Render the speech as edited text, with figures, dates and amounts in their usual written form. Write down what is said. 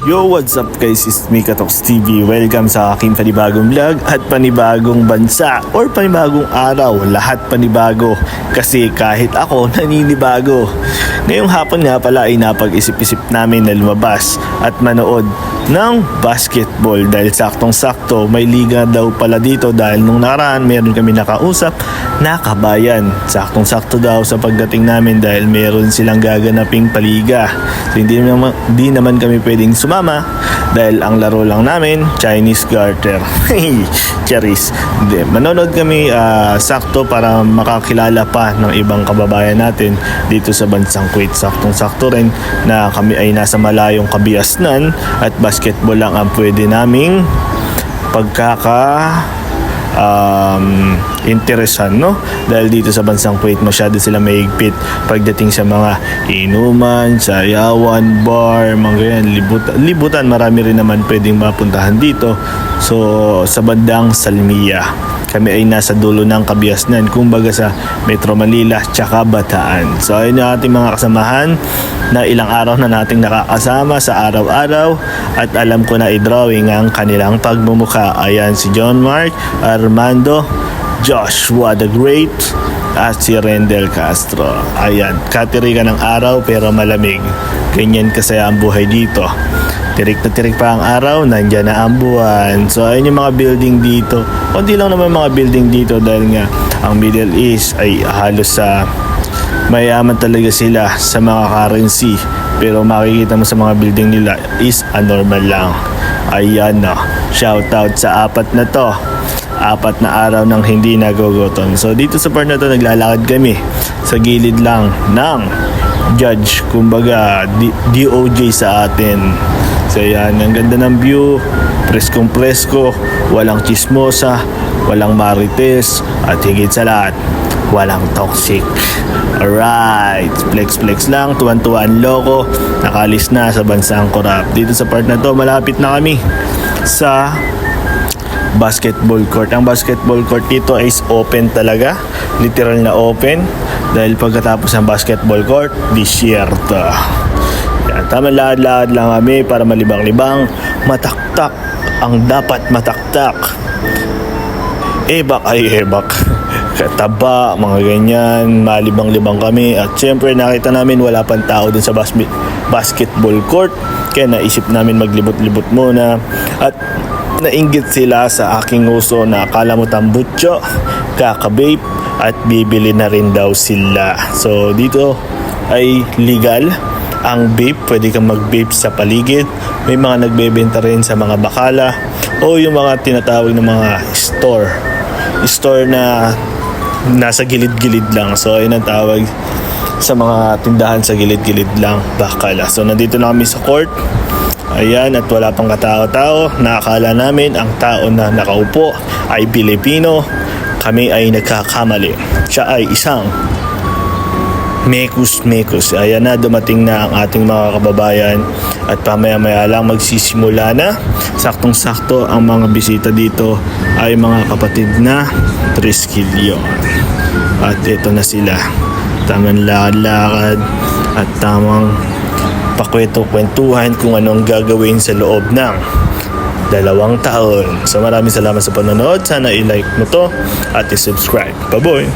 Yo, what's up guys? It's me, Katox TV. Welcome sa aking panibagong vlog at panibagong bansa or panibagong araw. Lahat panibago kasi kahit ako naninibago. Ngayong hapon nga pala ay napag-isip-isip namin na lumabas at manood ng basketball dahil saktong-sakto may liga daw pala dito dahil nung nakaraan meron kami nakausap na kabayan. Saktong-sakto daw sa pagdating namin dahil meron silang gaganaping paliga. So hindi naman kami pwedeng sumama dahil ang laro lang namin Chinese garter. Charis. Hindi, manonood kami sakto para makakilala pa ng ibang kababayan natin dito sa bansang Kuwait. Saktong-sakto rin na kami ay nasa malayong Kabiasnan at basketball lang ang pwede naming interesan, no? Dahil dito sa bansang Kuwait masyado sila mahigpit pagdating sa mga inuman, sayawan, bar, mga ganyan, libutan, marami rin naman pwedeng mapuntahan dito. So sa bandang Salmiya kami ay nasa dulo ng Kabiasnan, kumbaga sa Metro Manila tsaka Bataan. So ayun yung ating mga kasamahan na ilang araw na nating nakakasama sa araw-araw at alam ko na i-drawing ang kanilang pagmumukha. Ayan si John Mark, Armando, Joshua the Great at si Rendel Castro. Ayan, katirikan ng araw pero malamig. Ganyan kasaya ang buhay dito. Tirik na tirik pa ang araw, nandyan na ang buwan. So ayun yung mga building dito. Kunti lang naman mga building dito dahil nga ang Middle East ay halos sa mayaman talaga sila sa mga currency. Pero makikita mo sa mga building nila is anormal lang. Ayan na, shoutout sa apat na to. 4 na araw nang hindi nagugutom. So dito sa part na to naglalakad kami sa gilid lang ng judge, kumbaga DOJ sa atin. So yan, ang ganda ng view, preskong presko, walang chismosa, walang marites, at higit sa lahat, walang toxic. Alright, flex lang, tuwan-tuwan loko, nakalis na sa bansang korap. Dito sa part na to, malapit na kami sa basketball court. Ang basketball court dito is open talaga, literal na open, dahil pagkatapos ng basketball court, disyerto. Yan, tama, lahad-lahad lang kami para malibang-libang, mataktak ang dapat mataktak. Ebak ay ebak, kataba, mga ganyan, malibang-libang kami. At syempre nakita namin wala pang tao dun sa basketball court, kaya naisip namin maglibot-libot muna. At nainggit sila sa aking uso na akala mo tambutso, kaka-vape at bibili na rin daw sila. So dito ay legal ang vape, pwede kang mag-vape sa paligid. May mga nagbebenta rin sa mga bakala o yung mga tinatawag ng mga store na nasa gilid-gilid lang. So ayun ang tawag sa mga tindahan sa gilid-gilid lang, bakala. So nandito na kami sa court. Ayan, at wala pang katao-tao. Nakakala namin ang tao na nakaupo ay Pilipino. Kami ay nagkakamali. Siya ay isang mekus. Ayan na, dumating na ang ating mga kababayan at pamaya-maya lang magsisimula na. Saktong-sakto ang mga bisita dito ay mga kapatid na Triskilyo. At ito na sila. Tamang lakad-lakad at tamang pakwento-kwentuhan kung anong gagawin sa loob ng 2 taon. So maraming salamat sa panonood. Sana i-like mo to at i-subscribe. Bye-bye!